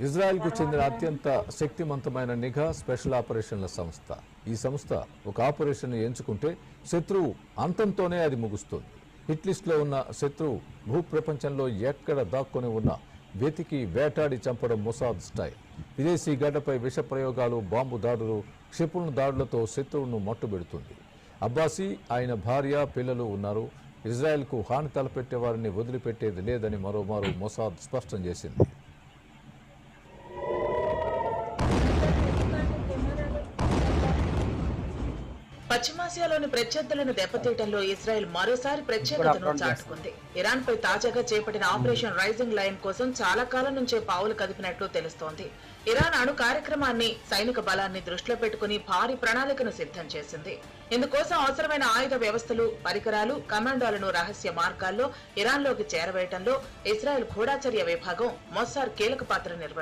ఇజ్రాయెల్కు చెందిన అత్యంత శక్తివంతమైన నిఘా స్పెషల్ ఆపరేషన్ల సంస్థ. ఈ సంస్థ ఒక ఆపరేషన్ ఎంచుకుంటే శత్రువు అంతంతోనే అది ముగుస్తుంది. హిట్ లిస్ట్లో ఉన్న శత్రువు భూప్రపంచంలో ఎక్కడ దాక్కుని ఉన్నా వెతికి వేటాడి చంపడం మొసాద్ స్టైల్. విదేశీ గడ్డపై విష ప్రయోగాలు, బాంబు దాడులు, క్షిపణి దాడులతో శత్రువును మట్టుబెడుతుంది. అబ్బాసీ, ఆయన భార్య, పిల్లలు ఉన్నారు. ఇజ్రాయెల్కు హాని తలపెట్టే వారిని వదిలిపెట్టేది లేదని మరోమారు మొసాద్ స్పష్టం చేసింది. పశ్చిమాసియాలోని ప్రత్యర్థులను దెబ్బతీయడంలో ఇజ్రాయెల్ మరోసారి ప్రత్యేకతను చాటుకుంది. ఇరాన్ పై తాజాగా చేపట్టిన ఆపరేషన్ రైజింగ్ లయన్ కోసం చాలా కాలం నుంచే పావులు కదిపినట్లు తెలుస్తోంది. ఇరాన్ అణు కార్యక్రమాన్ని, సైనిక బలాన్ని దృష్టిలో పెట్టుకుని భారీ ప్రణాళికను సిద్ధం చేసింది. ఇందుకోసం అవసరమైన ఆయుధ వ్యవస్థలు, పరికరాలు, కమాండోలను రహస్య మార్గాల్లో ఇరాన్లోకి చేరవేయడంలో ఇజ్రాయెల్ గూఢచర్య విభాగం మొస్సాద్ కీలక పాత్ర నిర్వహించింది.